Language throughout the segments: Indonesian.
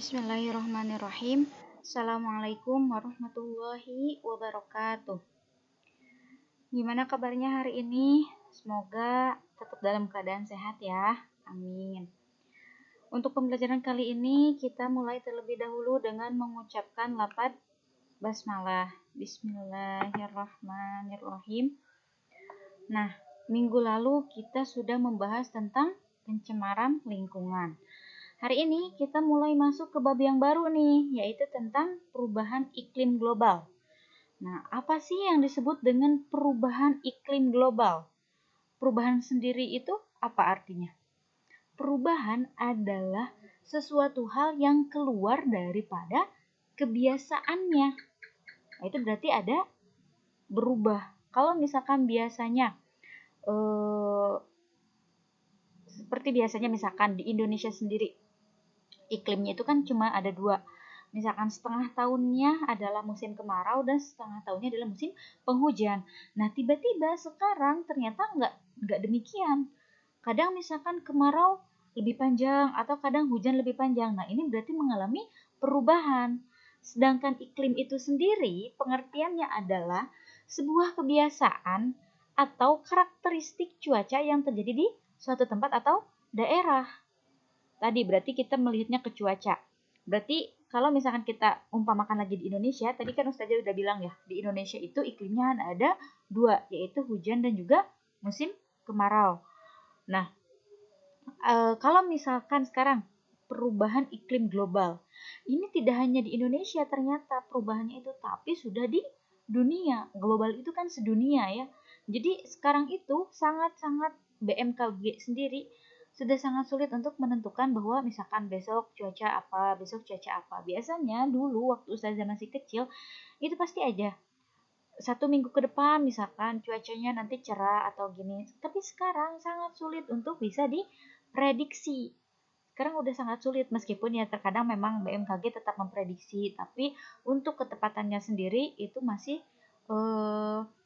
Bismillahirrahmanirrahim. Assalamualaikum warahmatullahi wabarakatuh. Gimana kabarnya hari ini? Semoga tetap dalam keadaan sehat ya. Amin. Untuk pembelajaran kali ini kita mulai terlebih dahulu dengan mengucapkan lafaz basmalah. Bismillahirrahmanirrahim. Nah, minggu lalu kita sudah membahas tentang pencemaran lingkungan. Hari ini kita mulai masuk ke bab yang baru nih, yaitu tentang perubahan iklim global. Nah, apa sih yang disebut dengan perubahan iklim global? Perubahan sendiri itu apa artinya? Perubahan adalah sesuatu hal yang keluar daripada kebiasaannya. Nah, itu berarti ada berubah. Kalau misalkan biasanya seperti biasanya misalkan di Indonesia sendiri, iklimnya itu kan cuma ada dua. Misalkan setengah tahunnya adalah musim kemarau dan setengah tahunnya adalah musim penghujan. Nah, tiba-tiba sekarang ternyata nggak demikian. Kadang misalkan kemarau lebih panjang atau kadang hujan lebih panjang. Nah, ini berarti mengalami perubahan. Sedangkan iklim itu sendiri pengertiannya adalah sebuah kebiasaan atau karakteristik cuaca yang terjadi di suatu tempat atau daerah. Tadi berarti kita melihatnya ke cuaca. Berarti kalau misalkan kita umpamakan lagi di Indonesia, tadi kan Ustazah udah bilang ya, di Indonesia itu iklimnya ada dua, yaitu hujan dan juga musim kemarau. Nah, kalau misalkan sekarang perubahan iklim global, ini tidak hanya di Indonesia ternyata perubahannya itu, tapi sudah di dunia. Global itu kan sedunia ya. Jadi sekarang itu sangat-sangat BMKG sendiri sudah sangat sulit untuk menentukan bahwa misalkan besok cuaca apa, besok cuaca apa. Biasanya dulu waktu Ustazah masih kecil, itu pasti aja 1 minggu ke depan misalkan cuacanya nanti cerah atau gini. Tapi sekarang sangat sulit untuk bisa diprediksi. Sekarang udah sangat sulit, meskipun ya terkadang memang BMKG tetap memprediksi, tapi untuk ketepatannya sendiri itu masih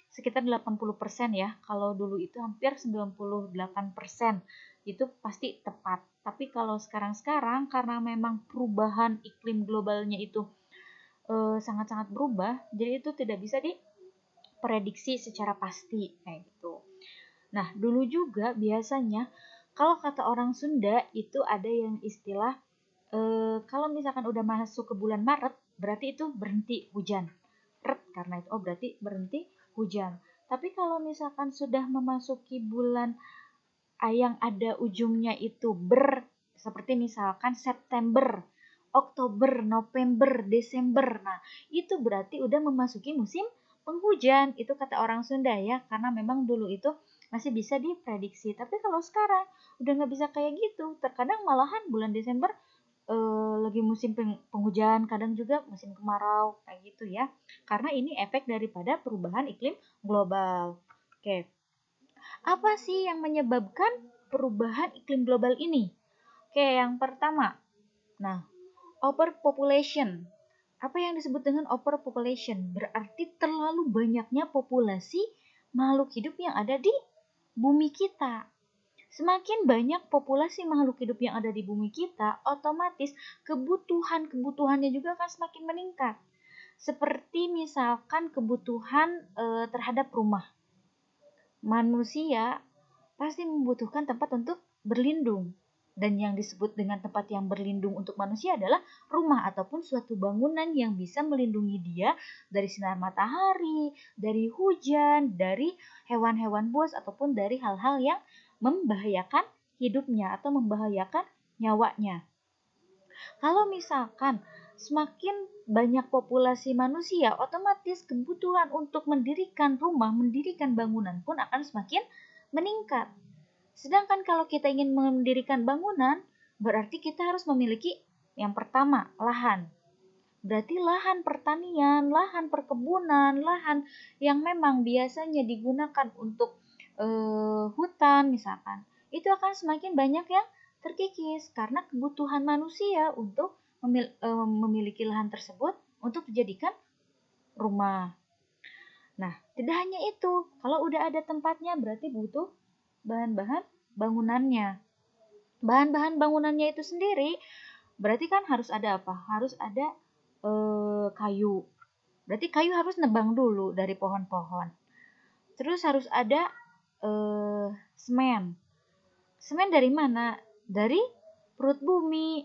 sekitar 80% ya. Kalau dulu itu hampir 98% itu pasti tepat. Tapi kalau sekarang karena memang perubahan iklim globalnya itu sangat-sangat berubah, jadi itu tidak bisa diprediksi secara pasti kayak gitu. Nah, dulu juga biasanya kalau kata orang Sunda itu ada yang istilah kalau misalkan udah masuk ke bulan Maret, berarti itu berhenti hujan. Karena itu berarti berhenti hujan. Tapi kalau misalkan sudah memasuki bulan yang ada ujungnya itu seperti misalkan September, Oktober, November, Desember. Nah, itu berarti udah memasuki musim penghujan. Itu kata orang Sunda ya, karena memang dulu itu masih bisa diprediksi. Tapi kalau sekarang udah nggak bisa kayak gitu. Terkadang malahan bulan Desember lagi musim penghujan, kadang juga musim kemarau kayak gitu ya. Karena ini efek daripada perubahan iklim global. Oke. Apa sih yang menyebabkan perubahan iklim global ini? Oke, yang pertama. Nah, overpopulation. Apa yang disebut dengan overpopulation? Berarti terlalu banyaknya populasi makhluk hidup yang ada di bumi kita. Semakin banyak populasi makhluk hidup yang ada di bumi kita, otomatis kebutuhannya juga akan semakin meningkat. Seperti misalkan kebutuhan terhadap rumah. Manusia pasti membutuhkan tempat untuk berlindung. Dan yang disebut dengan tempat yang berlindung untuk manusia adalah rumah ataupun suatu bangunan yang bisa melindungi dia dari sinar matahari, dari hujan, dari hewan-hewan buas ataupun dari hal-hal yang membahayakan hidupnya atau membahayakan nyawanya. Kalau misalkan semakin banyak populasi manusia, otomatis kebutuhan untuk mendirikan rumah, mendirikan bangunan pun akan semakin meningkat. Sedangkan kalau kita ingin mendirikan bangunan, berarti kita harus memiliki yang pertama, lahan. Berarti lahan pertanian, lahan perkebunan, lahan yang memang biasanya digunakan untuk hutan misalkan, itu akan semakin banyak yang terkikis karena kebutuhan manusia untuk memiliki lahan tersebut untuk dijadikan rumah. Nah, tidak hanya itu, kalau udah ada tempatnya berarti butuh bahan-bahan bangunannya. Bahan-bahan bangunannya itu sendiri Berarti kan harus ada apa? Harus ada kayu. Berarti kayu harus nebang dulu dari pohon-pohon. Terus harus ada semen. Semen dari mana? Dari perut bumi.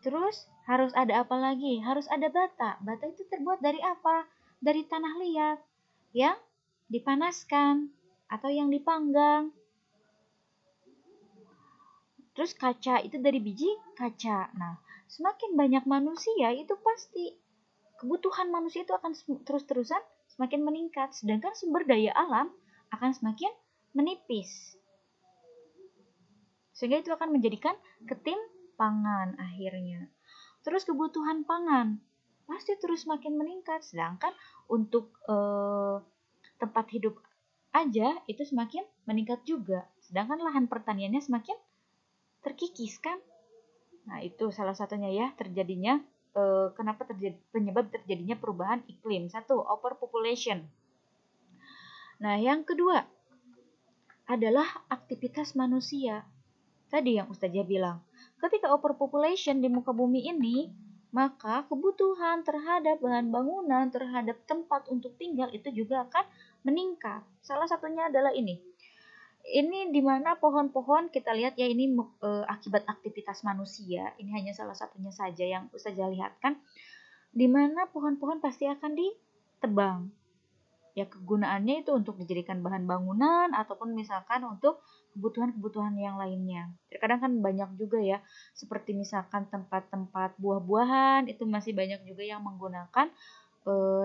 Terus harus ada apa lagi? Harus ada bata. Bata itu terbuat dari apa? Dari tanah liat yang dipanaskan atau yang dipanggang. Terus kaca itu dari biji kaca. Nah, semakin banyak manusia itu pasti kebutuhan manusia itu akan terus-terusan semakin meningkat, sedangkan sumber daya alam akan semakin menipis. Sehingga itu akan menjadikan ketimpangan akhirnya. Terus kebutuhan pangan pasti terus semakin meningkat, sedangkan untuk tempat hidup aja itu semakin meningkat juga, sedangkan lahan pertaniannya semakin terkikis kan. Nah, itu salah satunya ya terjadinya kenapa penyebab terjadinya perubahan iklim. Satu, overpopulation. Nah, yang kedua adalah aktivitas manusia. Tadi yang Ustazah bilang, ketika overpopulation di muka bumi ini, maka kebutuhan terhadap bahan bangunan, terhadap tempat untuk tinggal itu juga akan meningkat. Salah satunya adalah ini. Ini dimana pohon-pohon kita lihat ya, ini akibat aktivitas manusia. Ini hanya salah satunya saja yang Ustazah lihat kan, dimana pohon-pohon pasti akan ditebang. Ya, kegunaannya itu untuk dijadikan bahan bangunan ataupun misalkan untuk kebutuhan-kebutuhan yang lainnya. Terkadang kan banyak juga ya, seperti misalkan tempat-tempat buah-buahan itu masih banyak juga yang menggunakan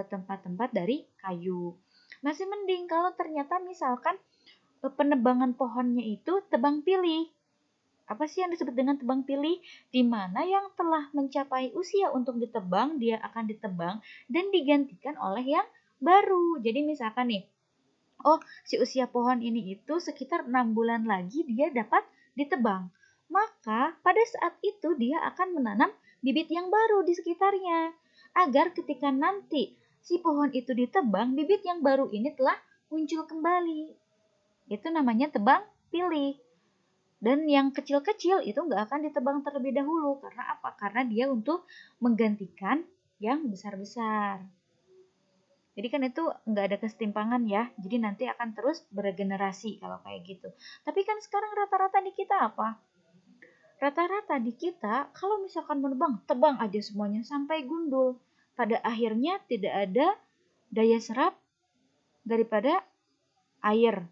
tempat-tempat dari kayu. Masih mending kalau ternyata misalkan penebangan pohonnya itu tebang pilih. Apa sih yang disebut dengan tebang pilih? Di mana yang telah mencapai usia untuk ditebang, dia akan ditebang dan digantikan oleh yang baru. Jadi misalkan nih, oh si usia pohon ini itu sekitar 6 bulan lagi dia dapat ditebang. Maka pada saat itu dia akan menanam bibit yang baru di sekitarnya. Agar ketika nanti si pohon itu ditebang, bibit yang baru ini telah muncul kembali. Itu namanya tebang pilih. Dan yang kecil-kecil itu nggak akan ditebang terlebih dahulu. Karena apa? Karena dia untuk menggantikan yang besar-besar. Jadi kan itu nggak ada kesetimpangan ya. Jadi nanti akan terus beregenerasi kalau kayak gitu. Tapi kan sekarang rata-rata di kita apa? Rata-rata di kita kalau misalkan menebang, tebang aja semuanya sampai gundul. Pada akhirnya tidak ada daya serap daripada air.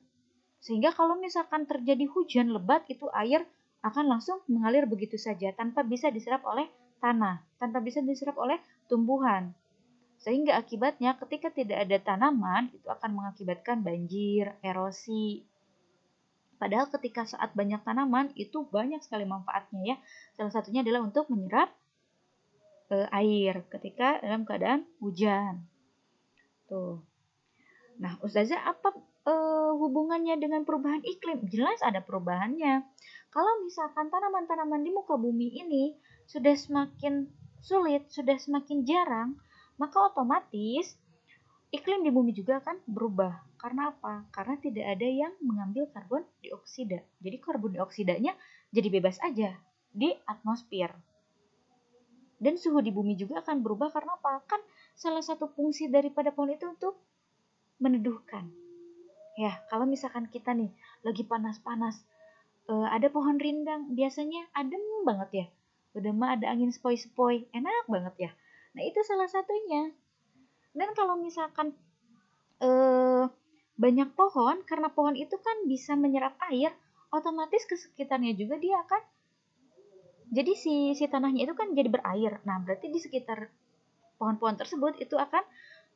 Sehingga kalau misalkan terjadi hujan lebat, itu air akan langsung mengalir begitu saja tanpa bisa diserap oleh tanah, tanpa bisa diserap oleh tumbuhan. Sehingga akibatnya ketika tidak ada tanaman, itu akan mengakibatkan banjir, erosi. Padahal ketika saat banyak tanaman, itu banyak sekali manfaatnya ya. Salah satunya adalah untuk menyerap air ketika dalam keadaan hujan. Tuh. Nah, Ustazah, apa hubungannya dengan perubahan iklim? Jelas ada perubahannya. Kalau misalkan tanaman-tanaman di muka bumi ini sudah semakin sulit, sudah semakin jarang, maka otomatis iklim di bumi juga akan berubah. Karena apa? Karena tidak ada yang mengambil karbon dioksida. Jadi karbon dioksidanya jadi bebas aja di atmosfer. Dan suhu di bumi juga akan berubah karena apa? Kan salah satu fungsi daripada pohon itu untuk meneduhkan. Ya, kalau misalkan kita nih lagi panas-panas, ada pohon rindang, biasanya adem banget ya. Udah mah ada angin sepoi-sepoi, enak banget ya. Nah, itu salah satunya. Dan kalau misalkan banyak pohon, karena pohon itu kan bisa menyerap air, otomatis ke sekitarnya juga dia akan jadi si tanahnya itu kan jadi berair. Nah, berarti di sekitar pohon-pohon tersebut itu akan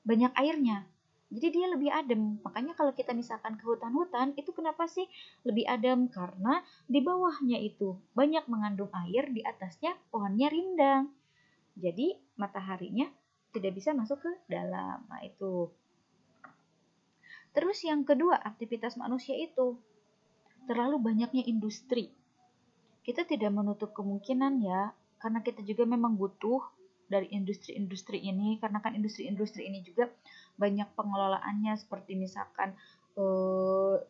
banyak airnya. Jadi dia lebih adem. Makanya kalau kita misalkan ke hutan-hutan, itu kenapa sih lebih adem? Karena di bawahnya itu banyak mengandung air, di atasnya pohonnya rindang. Jadi mataharinya tidak bisa masuk ke dalam. Nah, itu. Terus yang kedua, aktivitas manusia itu terlalu banyaknya industri. Kita tidak menutup kemungkinan ya, karena kita juga memang butuh dari industri-industri ini, karena kan industri-industri ini juga banyak pengelolaannya, seperti misalkan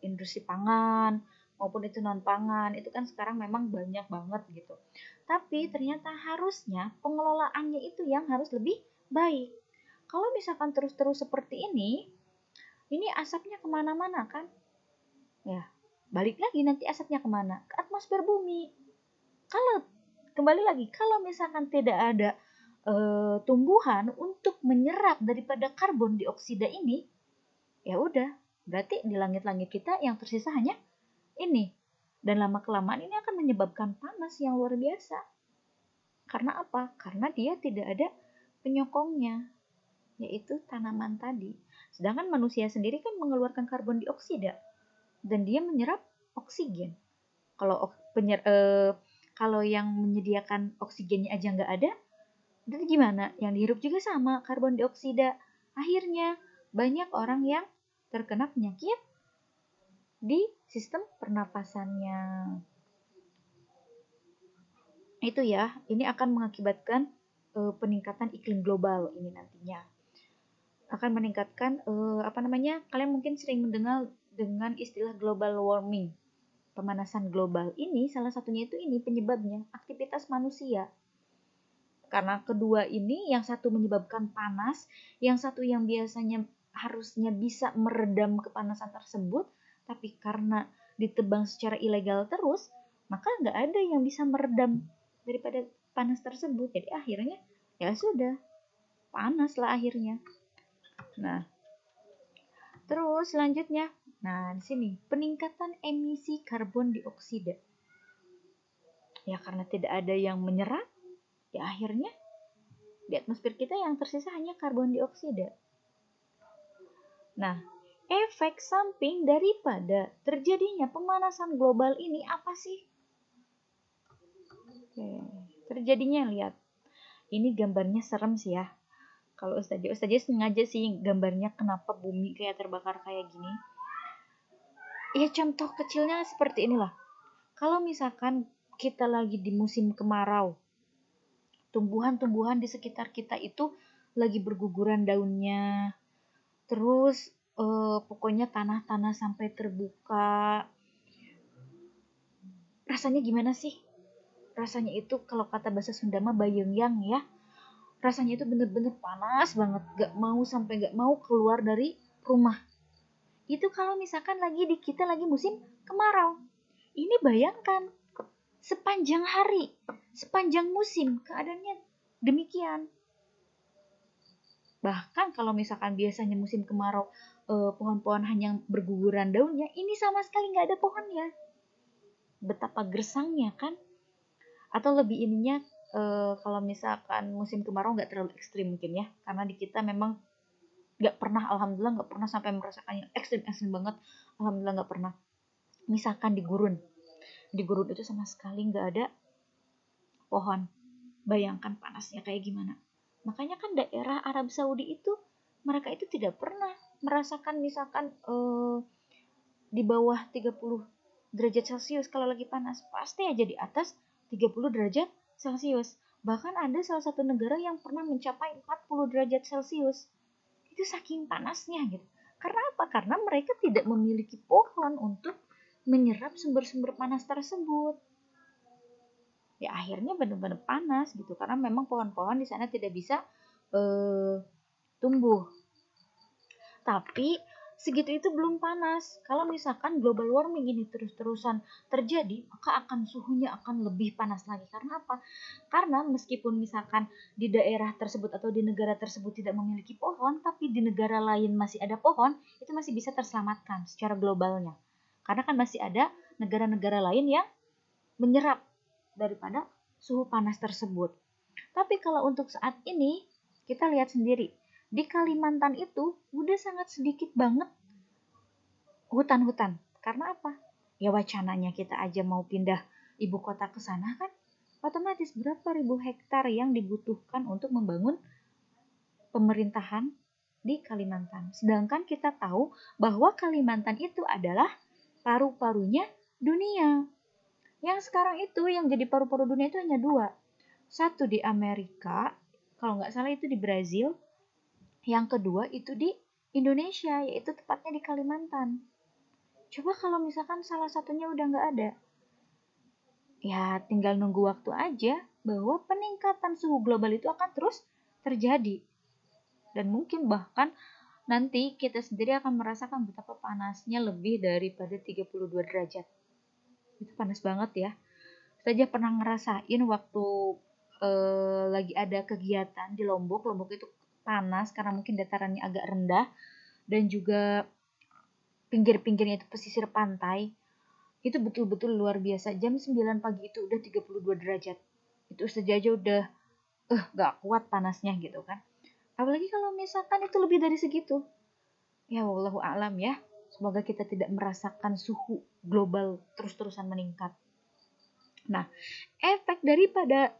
industri pangan, maupun itu non pangan, itu kan sekarang memang banyak banget gitu. Tapi ternyata harusnya pengelolaannya itu yang harus lebih baik. Kalau misalkan terus-terus seperti ini asapnya kemana-mana kan? Ya, balik lagi nanti asapnya kemana? Ke atmosfer bumi. Kalau kembali lagi, kalau misalkan tidak ada tumbuhan untuk menyerap daripada karbon dioksida ini, ya udah, berarti di langit-langit kita yang tersisa hanya ini. Dan lama-kelamaan ini akan menyebabkan panas yang luar biasa. Karena apa? Karena dia tidak ada penyokongnya, yaitu tanaman tadi. Sedangkan manusia sendiri kan mengeluarkan karbon dioksida dan dia menyerap oksigen. Kalau yang menyediakan oksigennya aja nggak ada, berarti gimana? Yang dihirup juga sama karbon dioksida. Akhirnya banyak orang yang terkena penyakit di sistem pernapasannya. Itu ya, ini akan mengakibatkan peningkatan iklim global ini nantinya. Akan meningkatkan kalian mungkin sering mendengar dengan istilah global warming. Pemanasan global ini salah satunya itu ini penyebabnya aktivitas manusia. Karena kedua ini, yang satu menyebabkan panas, yang satu yang biasanya harusnya bisa meredam kepanasan tersebut, tapi karena ditebang secara ilegal terus, maka nggak ada yang bisa meredam daripada panas tersebut. Jadi akhirnya ya sudah, panas lah akhirnya. Nah, terus selanjutnya, nah di sini peningkatan emisi karbon dioksida. Ya karena tidak ada yang menyerap, ya akhirnya di atmosfer kita yang tersisa hanya karbon dioksida. Nah, efek samping daripada terjadinya pemanasan global ini apa sih? Oke, terjadinya lihat. Ini gambarnya serem sih ya. Kalau Ustazah sengaja sih gambarnya kenapa bumi kayak terbakar kayak gini. Ya contoh kecilnya seperti inilah. Kalau misalkan kita lagi di musim kemarau, tumbuhan-tumbuhan di sekitar kita itu lagi berguguran daunnya, terus pokoknya tanah-tanah sampai terbuka. Rasanya gimana sih? Rasanya itu kalau kata bahasa Sunda mah bayengyang ya. Rasanya itu bener-bener panas banget, gak mau keluar dari rumah. Itu kalau misalkan kita lagi musim kemarau. Ini bayangkan, sepanjang hari, sepanjang musim keadaannya demikian. Bahkan kalau misalkan biasanya musim kemarau pohon-pohon hanya berguguran daunnya, ini sama sekali nggak ada pohonnya. Betapa gersangnya kan? Atau lebih ininya kalau misalkan musim kemarau nggak terlalu ekstrim mungkin ya, karena di kita memang alhamdulillah nggak pernah sampai merasakan yang ekstrim banget, alhamdulillah nggak pernah. Misalkan di gurun itu sama sekali nggak ada pohon, bayangkan panasnya kayak gimana. Makanya kan daerah Arab Saudi itu mereka itu tidak pernah merasakan misalkan di bawah 30 derajat Celcius kalau lagi panas, pasti aja di atas 30 derajat Celcius. Bahkan ada salah satu negara yang pernah mencapai 40 derajat Celcius. Itu saking panasnya gitu. Karena apa? Karena mereka tidak memiliki pohon untuk menyerap sumber-sumber panas tersebut. Ya akhirnya benar-benar panas gitu, karena memang pohon-pohon di sana tidak bisa tumbuh. Tapi segitu itu belum panas. Kalau misalkan global warming ini terus-terusan terjadi, maka suhunya akan lebih panas lagi. Karena apa? Karena meskipun misalkan di daerah tersebut atau di negara tersebut tidak memiliki pohon, tapi di negara lain masih ada pohon, itu masih bisa terselamatkan secara globalnya. Karena kan masih ada negara-negara lain yang menyerap daripada suhu panas tersebut. Tapi kalau untuk saat ini, kita lihat sendiri, di Kalimantan itu udah sangat sedikit banget hutan-hutan. Karena apa? Ya wacananya kita aja mau pindah ibu kota ke sana kan, otomatis berapa ribu hektar yang dibutuhkan untuk membangun pemerintahan di Kalimantan. Sedangkan kita tahu bahwa Kalimantan itu adalah paru-parunya dunia. Yang sekarang itu yang jadi paru-paru dunia itu hanya dua. Satu di Amerika, kalau nggak salah itu di Brazil. Yang kedua itu di Indonesia, yaitu tepatnya di Kalimantan. Coba kalau misalkan salah satunya udah nggak ada, ya tinggal nunggu waktu aja bahwa peningkatan suhu global itu akan terus terjadi. Dan mungkin bahkan nanti kita sendiri akan merasakan betapa panasnya lebih daripada 32 derajat. Itu panas banget ya. Saya pernah ngerasain waktu lagi ada kegiatan di Lombok. Lombok itu panas karena mungkin datarannya agak rendah dan juga pinggir-pinggirnya itu pesisir pantai. Itu betul-betul luar biasa. Jam 9 pagi itu udah 32 derajat. Itu sejajar udah gak kuat panasnya gitu kan. Apalagi kalau misalkan itu lebih dari segitu. Ya wallahu a'lam ya. Semoga kita tidak merasakan suhu global terus-terusan meningkat. Nah, efek daripada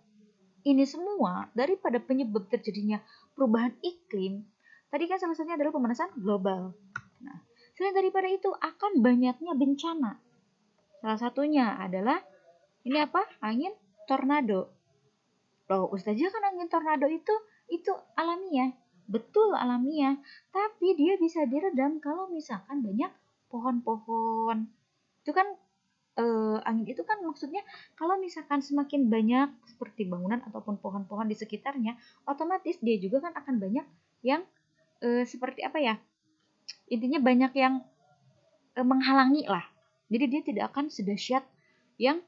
ini semua, daripada penyebab terjadinya perubahan iklim, tadi kan salah satunya adalah pemanasan global. Nah, selain daripada itu akan banyaknya bencana. Salah satunya adalah ini apa? Angin tornado. Loh, Ustazah kan angin tornado itu alamiah. Betul alamiah, tapi dia bisa diredam kalau misalkan banyak pohon-pohon. Itu kan angin itu kan maksudnya kalau misalkan semakin banyak seperti bangunan ataupun pohon-pohon di sekitarnya, otomatis dia juga kan akan banyak yang seperti apa ya? Intinya banyak yang menghalangi lah. Jadi dia tidak akan sedahsyat yang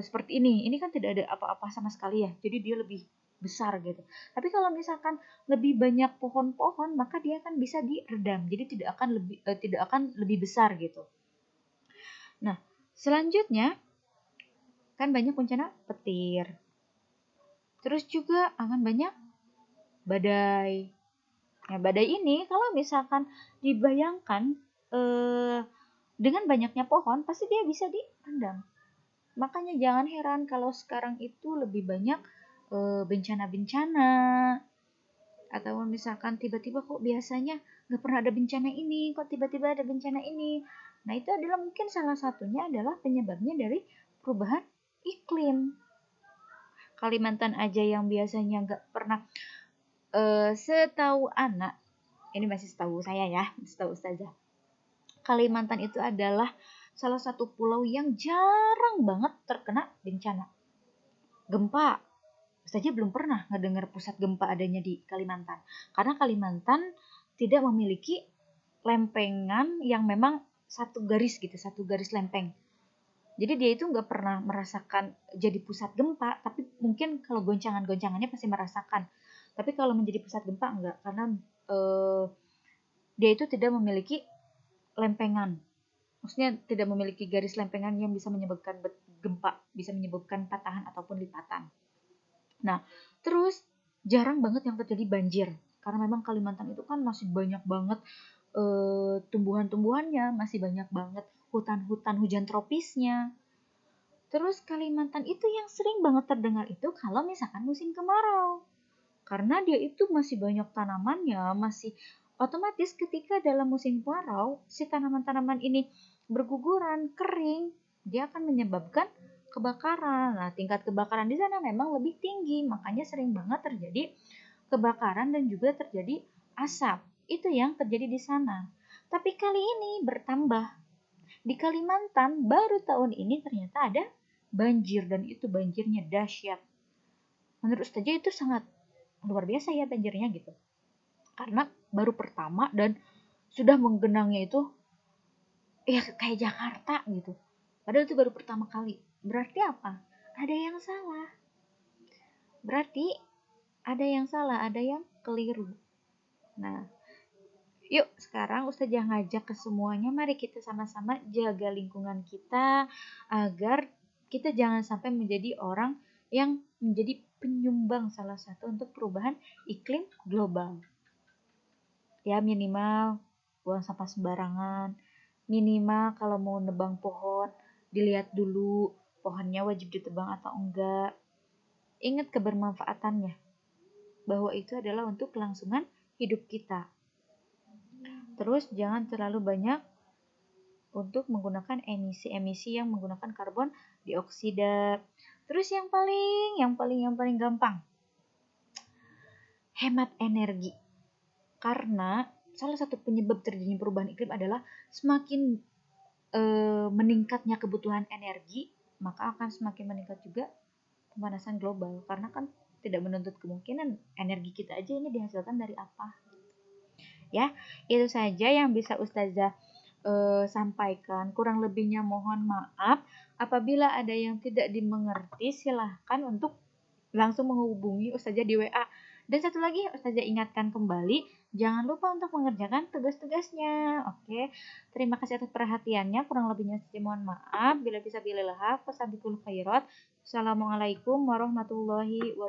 seperti ini. Ini kan tidak ada apa-apa sama sekali ya. Jadi dia lebih besar gitu. Tapi kalau misalkan lebih banyak pohon-pohon, maka dia akan bisa diredam. Jadi tidak akan lebih besar gitu. Nah, selanjutnya kan banyak bencana petir. Terus juga akan banyak badai. Nah, badai ini kalau misalkan dibayangkan dengan banyaknya pohon, pasti dia bisa direndam. Makanya jangan heran kalau sekarang itu lebih banyak bencana-bencana, atau misalkan tiba-tiba kok biasanya nggak pernah ada bencana ini, kok tiba-tiba ada bencana ini. Nah, itu adalah mungkin salah satunya adalah penyebabnya dari perubahan iklim. Kalimantan aja yang biasanya nggak pernah, setahu anak, ini masih setahu saya ya, setahu Ustazah, Kalimantan itu adalah salah satu pulau yang jarang banget terkena bencana gempa. Ustazah belum pernah ngedengar pusat gempa adanya di Kalimantan, karena Kalimantan tidak memiliki lempengan yang memang satu garis gitu, satu garis lempeng. Jadi dia itu nggak pernah merasakan jadi pusat gempa, tapi mungkin kalau goncangan-goncangannya pasti merasakan. Tapi kalau menjadi pusat gempa enggak, karena dia itu tidak memiliki lempengan. Maksudnya tidak memiliki garis lempengan yang bisa menyebabkan gempa, bisa menyebabkan patahan ataupun lipatan. Nah, terus jarang banget yang terjadi banjir. Karena memang Kalimantan itu kan masih banyak banget tumbuhan-tumbuhannya, masih banyak banget hutan-hutan hujan tropisnya. Terus Kalimantan itu yang sering banget terdengar itu kalau misalkan musim kemarau. Karena dia itu masih banyak tanamannya, masih otomatis ketika dalam musim kemarau, si tanaman-tanaman ini berguguran, kering, dia akan menyebabkan kebakaran. Nah, tingkat kebakaran di sana memang lebih tinggi, makanya sering banget terjadi kebakaran dan juga terjadi asap. Itu yang terjadi di sana. Tapi kali ini bertambah. Di Kalimantan baru tahun ini ternyata ada banjir dan itu banjirnya dahsyat. Menurut Ustazah itu sangat luar biasa ya banjirnya gitu. Karena baru pertama dan sudah menggenangnya itu ya kayak Jakarta gitu. Padahal itu baru pertama kali. Berarti apa? Ada yang salah. Berarti ada yang salah, ada yang keliru. Nah, yuk sekarang Ustazah ngajak ke semuanya, mari kita sama-sama jaga lingkungan kita agar kita jangan sampai menjadi orang yang menjadi penyumbang salah satu untuk perubahan iklim global. Ya minimal buang sampah sembarangan, minimal kalau mau nebang pohon dilihat dulu pohonnya wajib ditebang atau enggak. Ingat kebermanfaatannya, bahwa itu adalah untuk kelangsungan hidup kita. Terus jangan terlalu banyak untuk menggunakan emisi-emisi yang menggunakan karbon dioksida. Terus yang paling gampang, hemat energi. Karena salah satu penyebab terjadinya perubahan iklim adalah semakin meningkatnya kebutuhan energi, maka akan semakin meningkat juga pemanasan global, karena kan tidak menuntut kemungkinan energi kita aja ini dihasilkan dari apa. Ya, itu saja yang bisa Ustazah sampaikan. Kurang lebihnya mohon maaf. Apabila ada yang tidak dimengerti, silahkan untuk langsung menghubungi Ustazah di WA. Dan satu lagi Ustazah ingatkan kembali, jangan lupa untuk mengerjakan tugas-tugasnya. Oke, terima kasih atas perhatiannya. Kurang lebihnya Ustazah mohon maaf. Bila bisa bilillah, wassalamualaikum warahmatullahi wabarakatuh.